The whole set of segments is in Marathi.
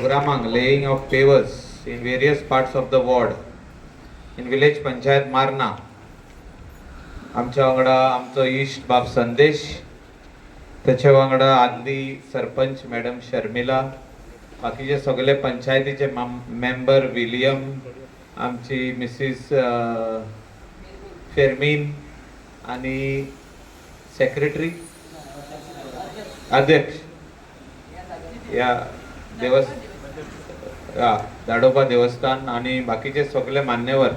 प्रोग्रामांक laying of pavers in various parts of the ward in village panchayat मारना आमच्या वांगडा आमचो इश्ट बाब संदेश, त्याच्या वांगडा आदली सरपंच मॅडम शर्मिला, बाकीचे सगळे पंचायतीचे मेंबर विलियम, आमची मिसिस फेरमीन आणि सेक्रेटरी अध्यक्ष या दाडोबा देवस्थान आणि बाकीचे सगळे मान्यवर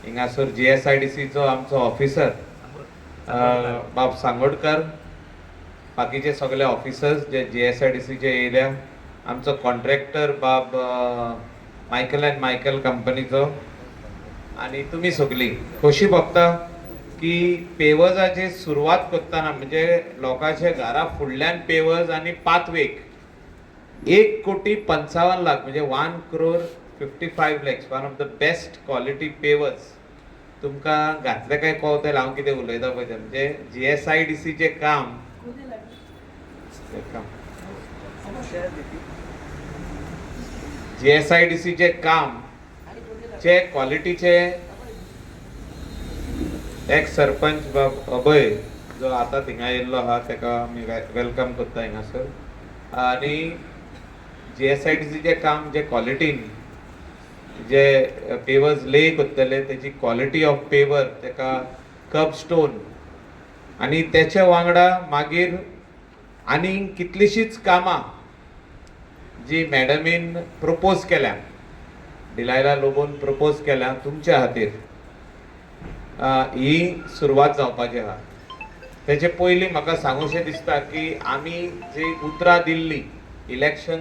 हिंगासर GSIDCचो आमचो ऑफिसर बाब सांगोडकर, बाकीचे सगळे ऑफिसर्स जे GSIDCचे येयल्या, आमचो कॉन्ट्रॅक्टर बाब मायकल अँड मायकल कंपनीचो, आणि तुम्ही सगळी कशी बघता की पेवर्साची सुरवात करताना म्हणजे लोकांच्या घरा फुडल्यान पेवर्स आणि पाथवेक 1,55,00,000 म्हणजे 1,55,00,000 one of the best quality pavers तुमकां घातले काय कळतले हांव कितें उलयता पळय तें. म्हणजे GSIDCचे काम GSIDCचे काम चे क्वालिटीचे एक सरपंच बाब अभय जो आता थिंगा येयल्लो आहा तेका आमी वेलकम करता हिंगासर. आणि GSIDCचे काम जे क्वालिटीन जे पेवर्स ले करतले तेची क्वालिटी ऑफ पेवर तेका कप स्टोन आणि त्याच्या वांगडा मागीर आनी कितलीशीच कामां जी मॅडमीन प्रपोज केल्या, डिलायला लोबोन प्रपोज केल्या तुमच्या खातीर, ही सुरवात जावपाची आहा. तेचे पयलीं म्हाका सांगूशें दिसता की आमी जी उतरां दिल्ली इलेक्शन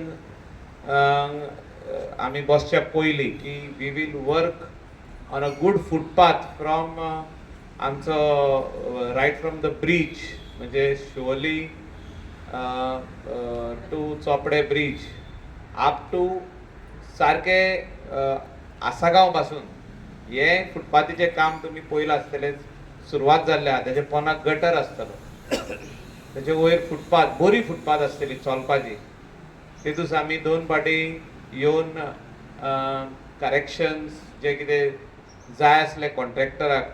आमी बसच्या पयलीं की we will work on a good footpath from आमचो रायट फ्रॉम द ब्रीज म्हणजे Shivoli to Chopde bridge up to सारके आसागांव पासून हे फुटपाथीचे काम तुम्ही पयलां आसतले सुरवात जाल्ले आहा. तेजे पोंदाक गटर आसतलो, तेजे वयर फुटपाथ बरी फुटपाथ आसतली चलपाची. तेतूस आमी 2 फाटी येवन करेक्शन्स जे कितें जाय आसले कॉन्ट्रॅक्टराक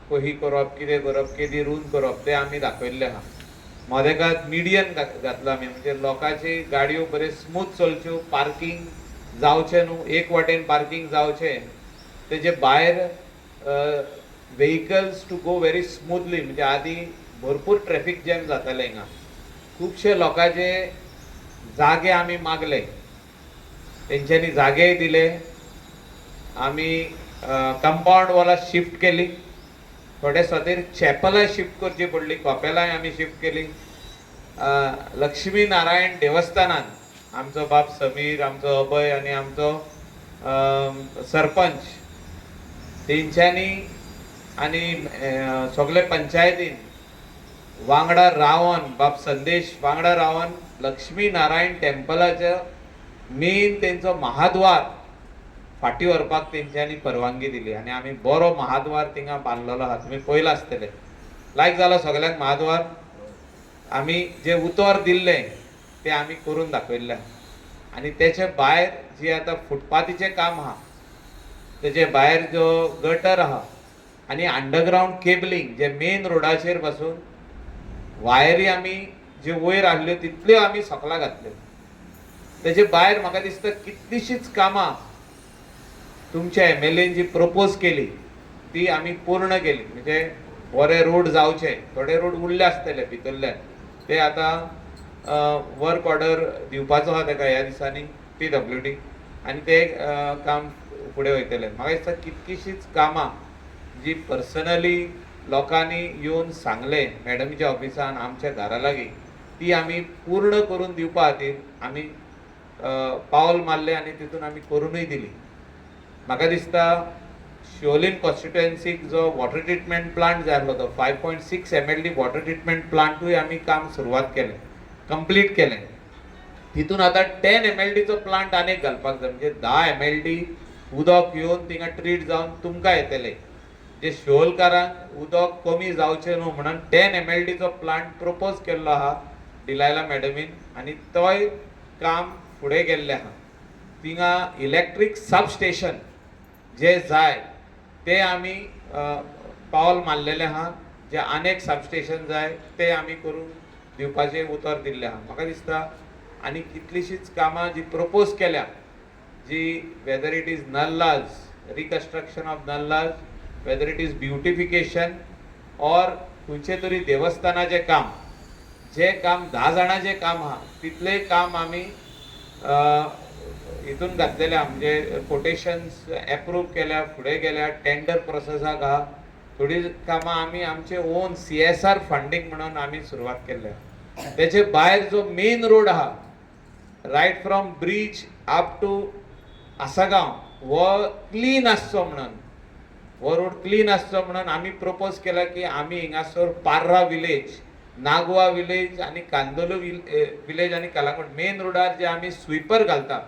कही करप, कितें करप, केदी रूल करप ते आमी दाखयल्ले आहा. मदेकात मिडियन घातलो आमी म्हणजे लोकांची गाडयो बरे स्मूथ चलच्यो, पार्किंग जावचें न्हू, एक वाटेन पार्किंग जावचें, तेजे भायर vehicles to go very smoothly. म्हणजे आदी भरपूर ट्रॅफिक जॅम जाताले हिंगा. खुबशे लोकांचे जागे आमी मागले, तेंच्यांनी जागे दिले, आमी कंपाऊंड वॉलां शिफ्ट केली, थोडे खातीर चॅपलाय शिफ्ट करची पडली, कॉपेलाय आमी शिफ्ट केली. लक्ष्मी नारायण देवस्थानान आमचो बाब समीर, आमचो अभय आणि आमचो सरपंच तेंच्यांनी आणि सगळे पंचायतीन वांगडा रावन बाब संदेश वांगडा रावन लक्ष्मी नारायण टेम्पलाचो मेन तेंचो महाद्वार फाटी व्हरपाक तेंच्यांनी परवानगी दिली आणि आमी बरो महाद्वार थिंगा बांदलेलो आहा. तुमी पयला आसतले, लायक जालो सगळ्यांक महाद्वार. आमी जे उतर दिल्ले ते आमी करून दाखयल्ले आणि तेचे भायर जी आता फुटपाथीचे काम आहा, तेजे भायर जो गटर आहा आणि अंडरग्राउंड केबलिंग जे मेन रोडाचेर पासून वायरी आमी जे वयर आहल्यो तितल्यो आमी सकला घातल्यो. तेजे भायर म्हाका दिसता कितलीशीच कामां तुमच्या MLAन जी प्रपोज केली ती आमी पूर्ण केली. म्हणजे बरे रोड जावचे, थोडे रोड उरले आसतले भितरल्यान, ते आता वर्क ऑर्डर दिवपाचो आहा तेका ह्या दिसांनी PWD आणि ते काम फुडें वयतले. म्हाका दिसता कितकीशीच कामां जी पर्सनली लोकांनी येवन सांगले मॅडमीच्या ऑफिसान आमच्या घरा लागीं ती आमी पूर्ण करून दिवपा खातीर आमी पावल मारले आणि तितून आमी करूनय दिली. म्हाका दिसता शिवोलीन कॉन्स्टिट्युएन्सीक जो वॉटर ट्रिटमेंट प्लांट जाय आसलो तो 5.6 MLD वॉटर ट्रिटमेंट प्लांटूय आमी काम सुरवात केलें, कंप्लीट केलें. तितून आता 10 MLDचो प्लांट आनीक घालपाक जाय, म्हणजे 10 MLD उदक येवन थिंगा ट्रीट जावन तुमकां येतले. जे शिवोलकारांक उदक कमी जावचें न्हू म्हणून 10 MLDचो प्लांट प्रपोज केल्लो आहा डिलायला मॅडमीन आणि तोय काम फुडें गेल्लें आहा. थिंगा इलेक्ट्रीक सबस्टेशन जे जाय ते आमी पावल मारलेले आहा. जे अनेक सबस्टेशन जाय ते आमी करून दिवपाचे उतर दिल्ले आहा. म्हाका दिसता आनी कितलीशीच कामां जी प्रपोज केल्या, जी whether it is nallahs reconstruction of nallahs, whether it is beautification और खंयचे तरी देवस्थानाचें काम, जे काम 10 जाणांचें काम आहा तितले काम आमी हितून घातलेले आहा. म्हणजे कोटेशन्स एप्रूव केल्या, फुडें गेल्या, टेंडर प्रोसेसाक आहा. थोडी कामां आमी आमचे ओन CSR फंडींग म्हणून आमी सुरवात केल्ल्या. तेचे भायर जो मेन रोड आहा right from bridge up to Assagao हो क्लीन आसचो म्हणून, हो रोड क्लीन आसचो म्हणून आमी प्रपोज केला की आमी हिंगासर पार्रा विलेज, नागवा विलेज आणि कांदोलो विलेज आणि कलांगूट मेन रोडार जे आमी स्वीपर घालता,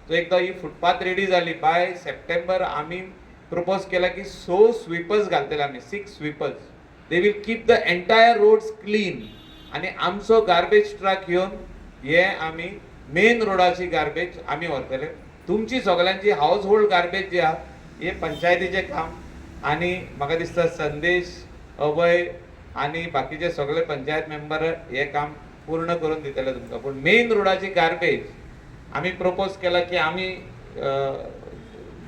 जो एकदा ही फुटपाथ रेडी जाली बाय सप्टेंबर आमी प्रपोज केला की 6 स्वीपर्स घालतले आमी, 6 sweepers. They will keep the entire roads clean आणि आमचो गार्बेज ट्रक घेवन हे आमी मेन रोडाची गार्बेज आमी व्हरतले. तुमची सगळ्यांची हाऊस होल्ड गार्बेज जी आहा हे पंचायतीचे काम आणि म्हाका दिसता संदेश, अभय आणि बाकीचे सगळे पंचायत मेंबर हे काम पूर्ण करून दितले तुमकां. पण मेन रोडाची गार्बेज आमी प्रपोज केला की आमी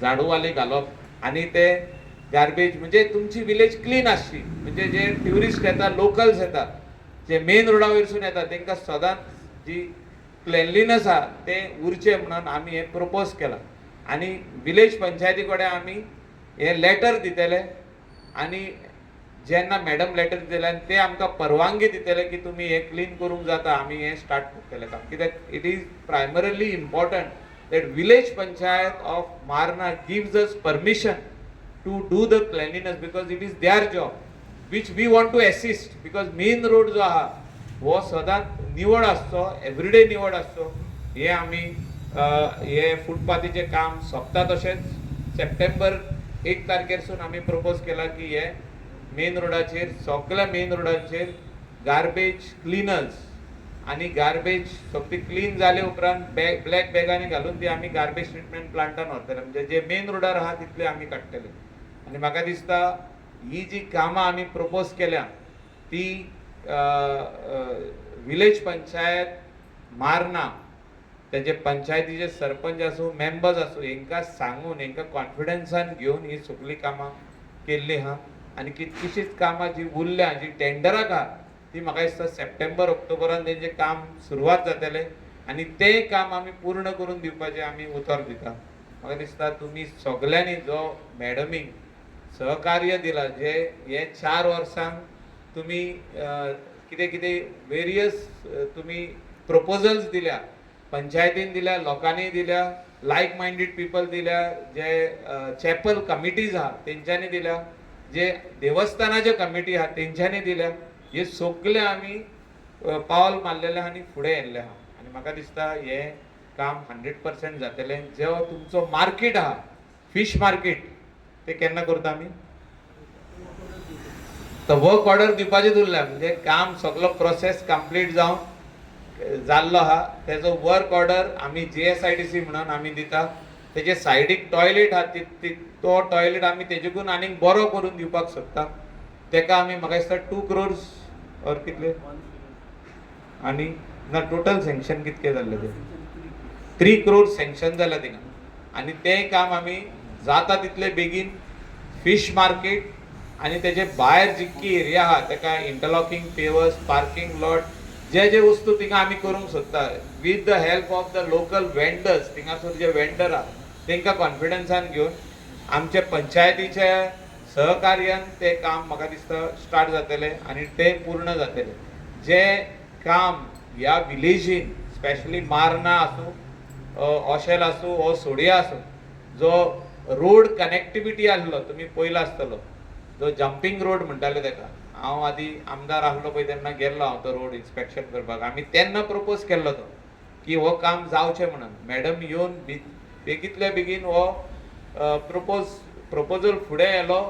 झाडूवाले घालप आणि ते गार्बेज म्हणजे तुमची विलेज क्लीन आसची, म्हणजे जे ट्युरिस्ट येता, लोकल्स येता, जे मेन रोडा वयरसून येता तांकां सदांच जी क्लेनलीनेस आहा ते उरचे म्हणून आमी हे प्रपोज केला. आणि विलेज पंचायती कडेन आमी हे लेटर दितले आणि जेन्ना मॅडम लेटर दितले आनी ते आमकां परवानगी दितले की तुमी हे क्लीन करूंक जाता, आमी हे स्टार्ट करतले काम. कित्याक it is primarily important that village panchayat of Marna gives us permission to do the cleanliness because it is their job which we want to assist, because main road जो आहा वो सदांच निवड आसचो, एवरीडे निवड आसचो. हे आमी हे फुटपाथीचे काम सोंपता तशेंच सप्टेंबर 1 तारखेरसून आमी प्रपोज केला की हे मेन रोडाचेर, सगळ्या मेन रोडाचेर गार्बेज क्लिनर्स आणि गार्बेज सगळी क्लीन जाले उपरांत ब्लॅक बॅगांनी घालून ती आमी गार्बेज ट्रिटमेंट प्लांटान व्हरतले. म्हणजे जे मेन रोडार आहा तितले आमी काडटले. आणि म्हाका दिसता ही जी कामां आमी प्रपोज केल्या ती विलेज पंचायत मारना, तेजे पंचायतीचे सरपंच आसूं, मेंबर्स आसूं, हांकां सांगून हांकां कॉन्फिडन्सान घेवन ही सगळी कामां केल्ली आहा. आनी कितकीशीच कामां जी उरल्या, जी टेंडराक आहा ती म्हाका दिसता सप्टेंबर ऑक्टोबरान तेंचे काम सुरवात जातले आणि ते काम आमी पूर्ण करून दिवपाचे आमी उतर दिता. म्हाका दिसता तुमी सगळ्यांनी जो मॅडमीक सहकार्य दिला, जे हे 4 वर्सांक तुमी कितें कितें वेरियस तुमी प्रपोजल्स दिल्या, पंचायतीन दिल्या, लोकांनी दिल्या, लायक मायंडेड पीपल दिल्या, जे चॅपल कमिटीज आहा तेंच्यांनी दिल्या, जे देवस्थानाचे कमिटी आहा तेंच्यांनी दिल्या. हे सगळे आमी पावल मारलेले आहा आणि फुडें येयल्ले आहा. आनी म्हाका दिसता हे काम 100% जातले. जो तुमचो मार्केट आहा, फिश मार्केट, ते केन्ना करता आमी? तर वर्क ऑर्डर दिवपाचेच उरल्या, म्हणजे काम सगळो प्रोसेस कंप्लीट जाल्लो आहा. तेजो वर्क ऑर्डर आमी JSIDC म्हणून आमी दिता. तेजे सायडीक टॉयलेट आहा, तो टॉयलेट आमी तेजेकून आनीक बरो करून दिवपाक सोदता. तेका आमी म्हाका दिसता 2 crores और कितले आणि ना टोटल सँक्शन कितके जाल्ले ते 3 crores सँक्शन जाला थिंगा. आणि ते काम आमी जाता तितले बेगीन फिश मार्केट आणि तेजे भायर जितकी एरिया आहा तेका इंटरलॉकिंग पेवर्स, पार्किंग लॉट, जे वस्तू थिंगा आमी करूंक सोदता with the help of the local vendors. थिंगासर जे वेंडर आहा तांकां कॉन्फिडन्सान घेवन आमचे पंचायतीचे सहकार्यान ते काम म्हाका दिसता स्टार्ट जातले आणि ते पूर्ण जातले. जे काम ह्या विलेजीन स्पेशली मारना आसूं, ओशेल आसूं वो सोडिया आसूं, जो रोड कनेक्टिविटी आसलो तुमी पयलो आसतलो, जो जंपिंग रोड म्हणटाले तेका. हांव आदी आमदार आसलो पळय तेन्ना गेल्लो हांव तो रोड इन्स्पेक्शन करपाक. आमी तेन्ना प्रपोज केल्लो तो की हो काम जावचें म्हणून. मॅडम येवन बेगींतल्या बेगीन हो प्रपोजल फुडें येलो,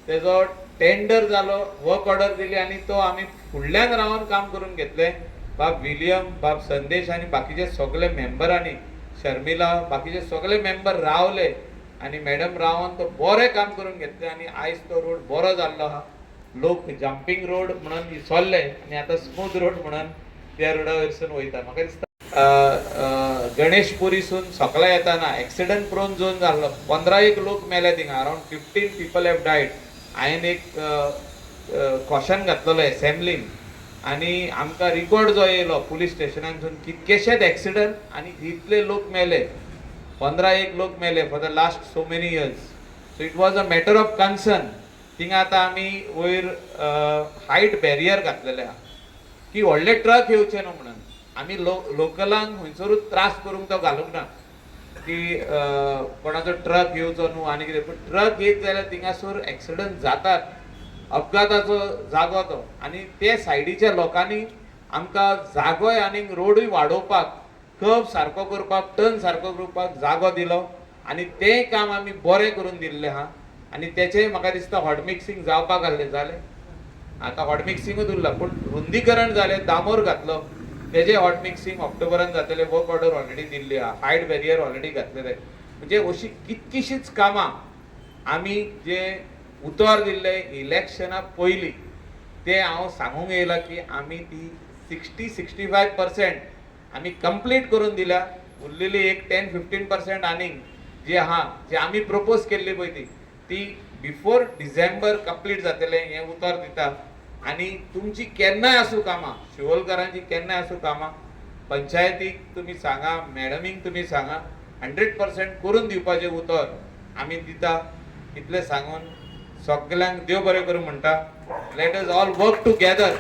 तेजो टेंडर जालो, वर्क ऑर्डर दिली आणि तो आमी फुडल्यान रावन काम करून घेतले. बाब विलियम, बाब संदेश आणि बाकीचे सगळे मेंबरांनी शर्मिला बाकीचे सगळे मेंबर रावले आणि मॅडम रावन तो बरें काम करून घेतले आणि आयज तो रोड बरो जाल्लो आहा. लोक जम्पिंग रोड म्हणून विसरले आणि आता स्मूथ रोड म्हणून त्या रोडा वयरसून वयता. म्हाका दिसता गणेशपुरीसून सकला येताना एक्सिडंट प्रोन झोन जाल्लो 15 लोक मेले थिंगा. Around 15 people have died. हांवें एक क्वेश्चन घातलेलो असेंब्लीन आणि आमकां रिकॉर्ड जो येयलो पुलीस स्टेशनांसून कितकेशेच एक्सिडंट आणि इतले लोक मेले. 15 लोक मेले for the last so many years. So it was a matter of concern. थिंगा आतां आमी वयर हायट बॅरियर घातलेले आहा की व्हडले ट्रक येवचे न्हू म्हणून. आमी लोकलांक खंयसरूच त्रास करूंक तो घालूंक ना की कोणाचो ट्रक येवचो न्हू आनी कितें. पूण ट्रक येत जाल्यार थिंगासर एक्सिडंट जातात. अपघाताचो जागो तो आणि ते सायडीच्या लोकांनी आमकां जागोय आनी रोडूय वाडोवपाक कर्व सारको करपाक टर्न सारको करपाक जागो दिलो आणि तें काम आमी बरें करून दिल्लें आहा. आणि तेचेय म्हाका दिसता हॉट मिक्सिंग जावपाक आसलें जालें. आतां हॉट मिक्सिंगूच उरला पूण रुंदीकरण जालें दामोर घातलो तेजे हॉट मिक्सिंग ऑक्टोबरान जातलें. वर्क ऑर्डर ऑलरेडी दिल्ली आहा. हायट बॅरियर ऑलरेडी घातलेले. म्हणजे अशी कितकीशीच कामां आमी जे उतर दिल्ले इलेक्शना पयलीं ते हांव सांगूंक येयला की आमी ती 60-65% आमी कंप्लीट करून दिल्या. उरलेली एक 10-15% आनीक जी आहा जी आमी प्रपोज केल्ली पळय ती बिफोर डिसेंबर कंप्लीट जातले हें उतर दिता. आणि तुमची केन्नाय आसूं कामां शिवोलकरांची केन्नाय आसूं कामां पंचायतीक तुमी सांगा मॅडमीक तुमी सांगा 100% करून दिवपाचें उतर आमी दिता. इतलें सांगून सगळ्यांक देव बरें करूं म्हणटा. Let us all work together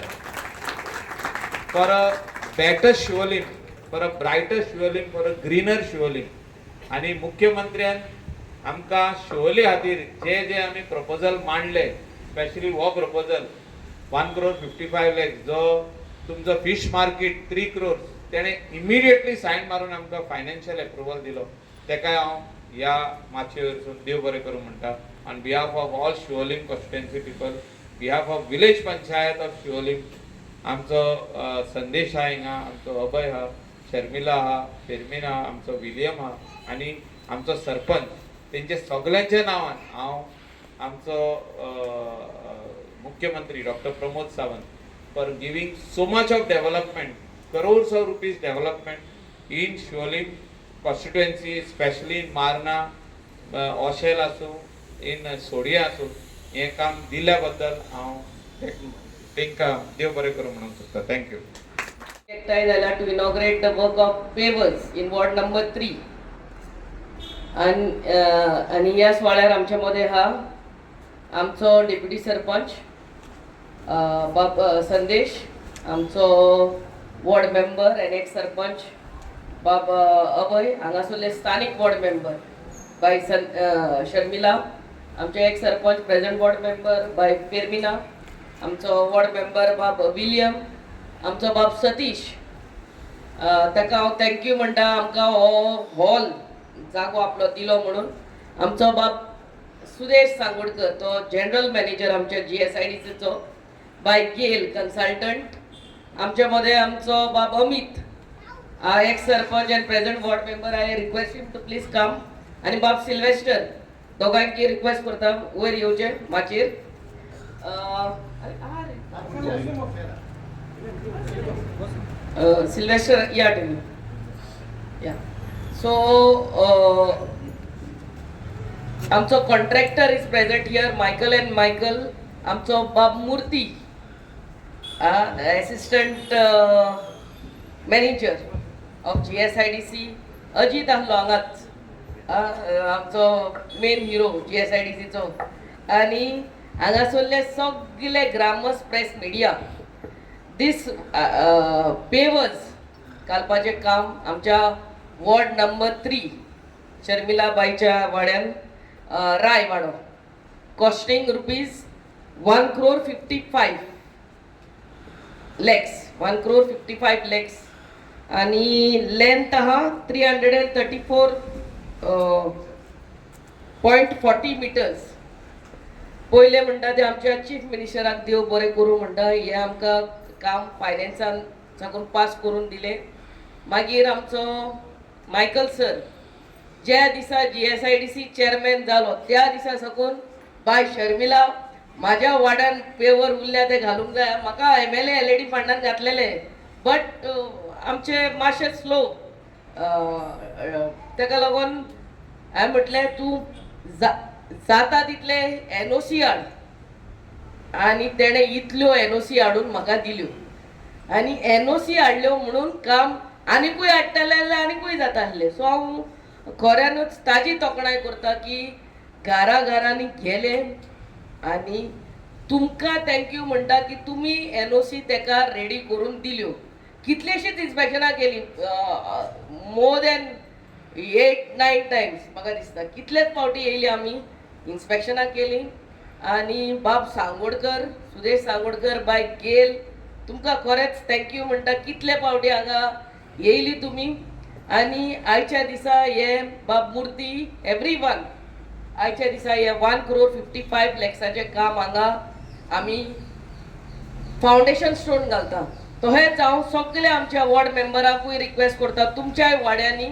for a better Siolim, for a brighter Siolim, for a greener Siolim. आणि मुख्यमंत्र्यान आमकां शिवोली खातीर जे जे आमी प्रपोजल मांडले स्पेशली हो प्रपोजल 1,55,00,000 जो तुमचो फिश मार्केट 3 crores तेणे इमिडिएटली सायन मारून आमकां फायनान्शियल अप्रुवल दिलो. तेका हांव ह्या माचये वयरसून देव बरें करूं म्हणटा. On behalf of all Siolim constituency people, behalf of village panchayat of Siolim, आमचो संदेश आहा हिंगा, आमचो अभय आहा, शर्मिला आहा, फेर्मीन आहा, आमचो विलियम आहा आनी आमचो सरपंच तेंचे सगळ्यांच्या नांवान हांव आमचो मुख्यमंत्री doctor Pramod Sawant for giving so much of development, crores of rupees development in Sholim constituency, especially in Marna, Oshel आसूं, in Sodia आसूं. हें काम दिल्या बद्दल हांव तांकां देव बरें करूं म्हणून सोदता. थँक्यू. एकठांय जाल्यार to inaugurate the work of pavers in ward number 3 आणि ह्या सुवाळ्यार आमचे मदें आहा आमचो डेप्युटी सरपंच बाब संदेश, आमचो ward member and ex sarpanch बाब अभय, हांगासरले स्थानिक वॉर्ड मेंबर बाय शर्मिला, आमचे ex sarpanch present ward member बाय फेर्मिना, आमचो वॉर्ड मेंबर बाब विलियम, आमचो बाब सतीश. ताका हांव थँक्यू म्हणटा आमकां हो हॉल जागो आपलो दिलो म्हणून. आमचो बाब सुदेश सांगोडकर तो जनरल मॅनेजर आमच्या GSIDCचो बाय गेल कन्सल्टंट. आमचे मध्ये आमचो बाब Amit ex sarpanch and present ward member. I request him to please come. आणि बाब सिल्वेस्टर दोगांकी रिक्वेस्ट करता वयर येवचे माचयेर. सिल्वेस्टर या तुम्ही या. सो आमचो contractor is present here, Michael and Michael. आमचो बाब Murthy assistant manager of GSIDC. Ajit आहलो हांगाच आमचो मेन हिरो GSIDCचो. आणि हांगासरले सगळे ग्रामस प्रेस मिडिया. दीस पेवर्स घालपाचें काम आमच्या वॉर्ड नंबर 3 शर्मिला बाईच्या वाड्यान राय वाडो. Costing rupees 1,55,00,000 1 crore 55 lakhs. आणि लेंथ आहा 334.40 meters. पहिले म्हणटा ते आमच्या चीफ मिनिस्टराक देव बरें करूं म्हणटा. हे आमकां काम फायनान्सान साकून पास करून दिले. मागीर आमचो मायकल सर ज्या दिसा GSIDC चेअरमॅन जालो त्या दिसा साकून बाय शर्मिला माझ्या वाड्यान पेवर उरल्या ते घालूंक जाय. म्हाका MLA LED फंडान घातलेले बट आमचे मातशे स्लो ताका लागून हांवें म्हटलें तूं जाता तितले NOC हाड आनी तेणें इतल्यो NOC हाडून म्हाका दिल्यो आनी NOC हाडल्यो म्हणून काम आनीकूय हाडटले जाल्यार आनीकूय जाता आसलें. सो हांव खऱ्यानूच ताजी तोखणाय करता की घरांनी गेले आनी तुमकां थँक्यू म्हणटा की तुमी NOC तेका रेडी करून दिल्यो. कितलेशीच इन्स्पेक्शनां केली मोर दॅन 8-9 टायम्स म्हाका दिसता कितलेच फावटी येयली आमी इन्स्पेक्शनां केली आनी बाब सांगोडकर सुदेश सांगोडकर बाय गेल तुमकां खरेंच थँक्यू म्हणटा कितले फावटी हांगा येयली तुमी आनी आयच्या दिसा हे बाब मुर्ती एवरीवन आयच्या दिसा हे 1,55 lakhsचे काम हांगा आमी फावंडेशन स्टोन घालता. तशेंच हांव सगळे आमच्या वॉर्ड मेंबराकूय रिक्वेस्ट करता तुमच्याय वाड्यांनी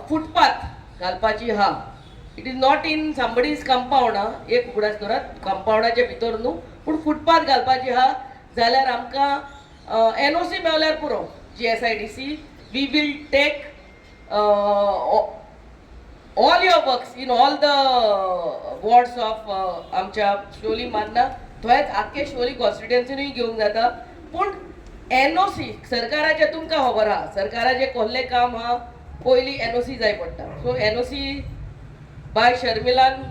फुटपाथ घालपाची आहा. It is not in somebody's compound एक उगडास धरात कंपाउंडाच्या भितर न्हू पूण फुटपाथ घालपाची आहा जाल्यार आमकां NOC मेवल्यार पुरो GSIDC we will take all your works in all the wards of आमच्या शिवोली मारना थंयच आख्खे शिवोली कॉन्स्टिट्युएन्सीनूय घेवंक जाता. पूण NOC सरकाराचे तुमकां खबर आहा सरकाराचे कसलें काम आहा पयलीं NOC जाय पडटा. सो NOC बाय शर्मिलान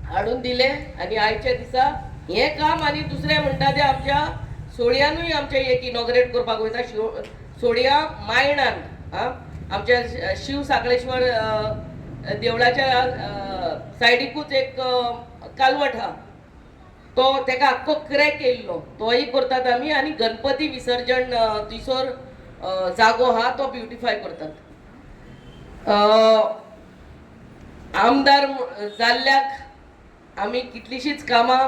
हाडून दिले आनी आयच्या दिसा हें काम आनी दुसरें म्हणटा तें आमच्या सोडयानूय आमचे एक इनॉग्रेट करपाक वयता. सोडया मायणान आमच्या शिव साखळेश्वर देवळाच्या सायडीकूच एक कालवट आहा तो तेका आख्खो क्रॅक येयल्लो तोय करतात आमी आनी गणपती विसर्जन थंयसर जागो आहा तो ब्युटिफाय करतात. आमदार जाल्ल्याक आमी कितलीशींच कामां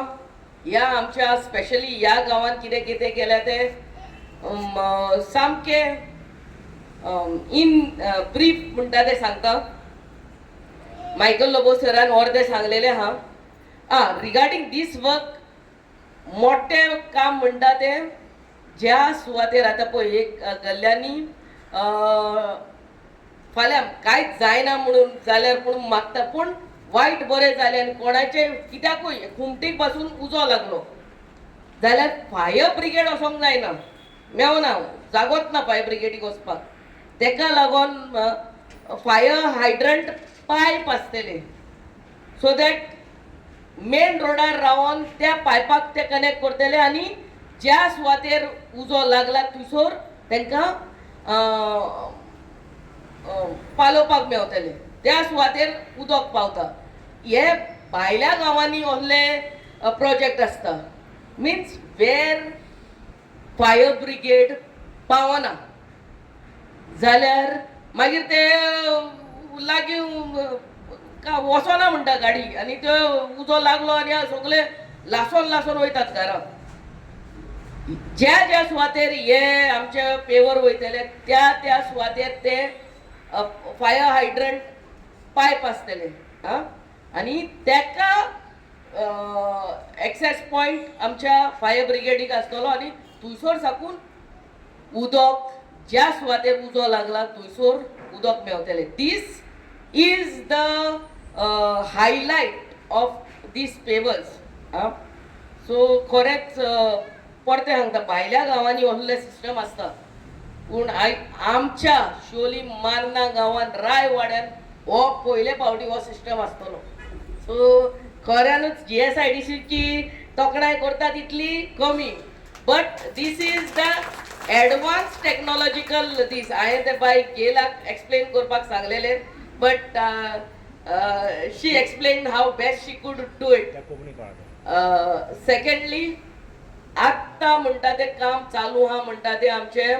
ह्या आमच्या स्पेशली ह्या गांवांत कितें कितें केल्या ते सामकें इन ब्रीफ म्हणटा ते सांगता. मायकल लोबो सरान अर्दे सांगलेले आहा रिगार्डिंग दीस वर्क मोठें काम म्हणटा तें ज्या सुवातेर आतां पळय एक गल्ल्यांनी फाल्यां कांयच जायना म्हणून जाल्यार पूण मागता पूण वायट बरें जालें आनी कोणाचे कित्याकूय खुमटीक पासून उजो लागलो जाल्यार फायर ब्रिगेड वचोंक जायना मेवना जागोच ना फायर ब्रिगेडीक वचपाक. तेका लागून फायर हायड्रंट पायप आसतले सो दॅट मेन रोडार रावन त्या पायपाक ते कनेक्ट करतले आनी ज्या सुवातेर उजो लागला थंयसर तांकां पालोवपाक मेवतले त्या सुवातेर उदक पावता. हे भायल्या गांवांनी असले प्रोजेक्ट आसता मिन्स वेर फायर ब्रिगेड पावना जाल्यार मागीर ते लागीं वचना म्हणटा गाडी आनी त्यो उजो लागलो आनी सगळे लासोन वयतात घरा. ज्या ज्या सुवातेर हे आमचे पेवर वयतले त्या सुवातेर ते फायर हायड्रंट पायप आसतले आनी तेका एक्सेस पॉयंट आमच्या फायर ब्रिगेडीक आसतलो आनी थंयसर साकून उदक ज्या सुवातेर उजो लागला थंयसर उदक मेवतले. This is the highlight of this pavers. So खरेंच परते सांगता भायल्या गांवांनी असले सिस्टम आसता पूण आमच्या शिवोली मारना गांवांत राय वाड्यान हो पयले फावटी हो सिस्टम आसतलो. सो खऱ्यानूच GSIDC ची तोखणाय करता तितली कमी but this is the advance technological this. हांवें ते बाय गेलाक एक्सप्लेन करपाक सांगलेले but she explain how best she could do it. Secondly आत्ता म्हणटा ते काम चालू आहा म्हणटा ते आमचे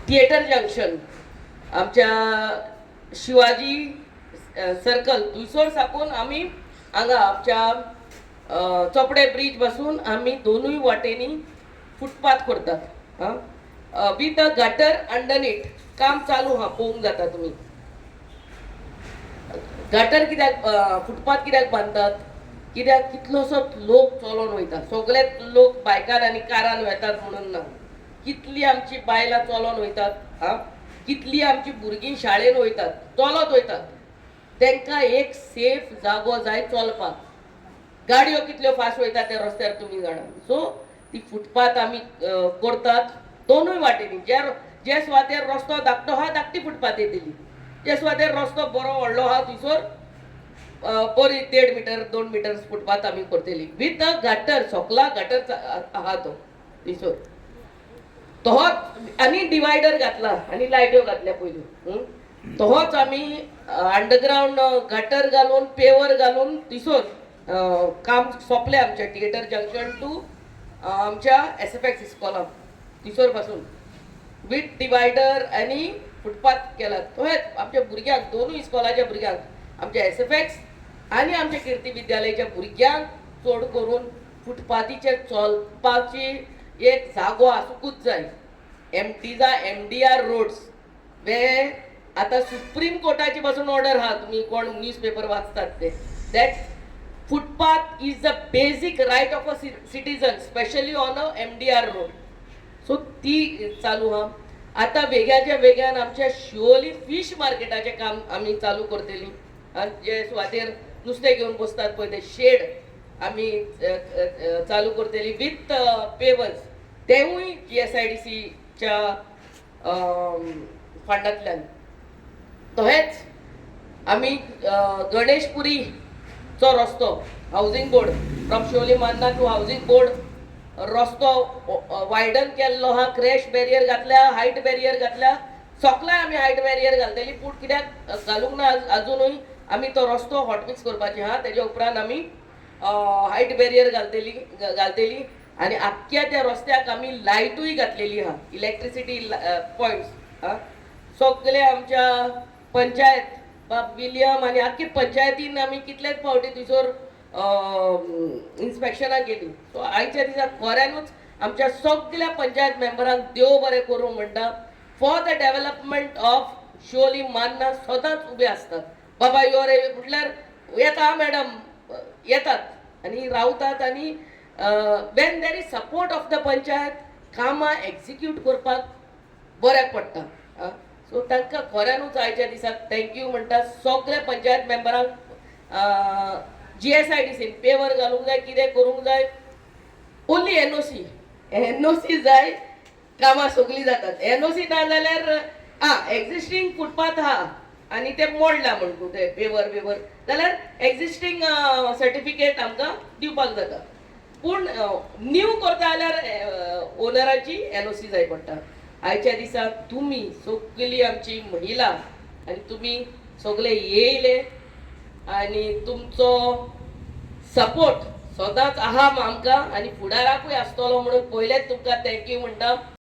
थिएटर जंक्शन आमच्या शिवाजी सर्कल थंयसर साकून आमी हांगा आमच्या चोपडे ब्रिज पासून आमी दोनूय वाटेनी फुटपाथ करतात. विथ अ गटर अंडरनीट काम चालू हा पळोवंक जाता तुमी. गटर कित्याक फुटपाथ कित्याक बांदतात, कित्याक कितलोसोच लोक चलोन वयता, सगळेच लोक बायकार आनी कारान वेतात म्हणून ना. कितली आमची बायलां चलोन वयतात हा, कितली आमची भुरगीं शाळेन वयतात, चलत वयतात. तांकां एक सेफ जागो जाय चलपाक. गाडयो कितल्यो फास्ट वयतात त्या रस्त्यार तुमी जाणा. सो ती फुटपाथ आमी करतात दोनूय वाटेनी. जे सुवातेर रस्तो धाकटो आहा धाकटी फुटपाथ येतली, जे सुवातेर रस्तो बरो व्हडलो आहा थंयसर बरी 1.5 मीटर 2 मीटर फुटपाथ आमी करतली विथ अ गटर. सकला गटर आहा तो थंयसर. तोच आनी डिवायडर घातला आनी लायट्यो घातल्या पयल्यो. तोच आमी अंडरग्रावंड गटर घालून पेवर घालून थंयसर काम सोंपलें आमचें थिएटर जंक्शन टू आमच्या SFX इस्कॉला थंयसर पासून विथ डिवायडर आनी फुटपाथ केला. तोच आमच्या भुरग्यांक दोनूय इस्कॉलाच्या भुरग्यांक आमच्या SFX आनी आमच्या कीर्ती विद्यालयाच्या भुरग्यांक चड करून फुटपाथीचेर चलपाची एक जागो आसूंकूच जाय. MDR रोड्स वे आता सुप्रीम कोर्टाची पासून ऑर्डर आहा, तुम्ही कोण न्यूजपेपर वाचतात ते, that footpath is the basic right of a citizen specially on a MDR road. So ती चालू आहा. आता वेगळ्याच्या वेगळ्यान आमच्या शिवोली फिश मार्केटाचें काम आमी चालू करतली. जे सुवातेर नुस्तें घेवन बसतात पळय ते शेड आमी चालू करतली विथ पेवर्स. तेवूय GSIDCच्या फंडांतल्यान. तहेच आमी गणेशपुरीचो रस्तो हावजींग बोर्ड फ्रॉम शिवोली मान्ना टू हावजींग बोर्ड रस्तो वायडन केल्लो आहा. क्रॅश बॅरियर घातल्या, हायट बॅरियर घातल्या. सकलाय आमी हायट बॅरियर घालतली, पूण कित्याक घालूंक ना अजुनूय आमी तो रस्तो हॉटमिक्स करपाचे आहा. तेज्या उपरांत आमी हायट बॅरियर घालतली आनी आख्ख्या त्या रस्त्याक आमी लायटूय घातलेली आहा, इलेक्ट्रिसिटी पॉयंट्स. सगळे आमच्या पंचायत विलियम आनी आख्खे पंचायतीन आमी कितलेच फावटी थंयसर इन्स्पेक्शनाक गेली. सो आयच्या दिसा खऱ्यानूच आमच्या सगळ्या पंचायत मेंबरांक देव बरें करूं म्हणटा. For the development of Shivoli मान्ना सदांच उबे आसतात. बाबा यो रे म्हटल्यार येता मॅडम, येतात आनी रावतात. आनी when there is support of the panchayat कामां एक्झिक्यूट करपाक बऱ्याक पडटा. सो तांकां खऱ्यानूच आयच्या दिसाक थँक्यू म्हणटा सगळ्या पंचायत मेंबरांक. GSIDCन पेवर घालूंक जाय, कितें करूंक जाय, ओन्ली NOC जाय, कामां सगळीं जातात. NOC ना जाल्यार एक्झिस्टींग फुटपाथ आहा आनी ते मोडला म्हणून ते पेवर जाल्यार एक्झिस्टींग सर्टिफिकेट आमकां दिवपाक जाता. पूण न्यू करता जाल्यार ओनराची NOC जाय पडटा. आयच्या दिसा तुमी सगळी आमची महिला आनी तुमी सगळे येयले आनी तुमचो सपोर्ट सदांच आहा आमकां आनी फुडाराकूय आसतलो म्हणून पयलेच तुमकां थँक्यू म्हणटा.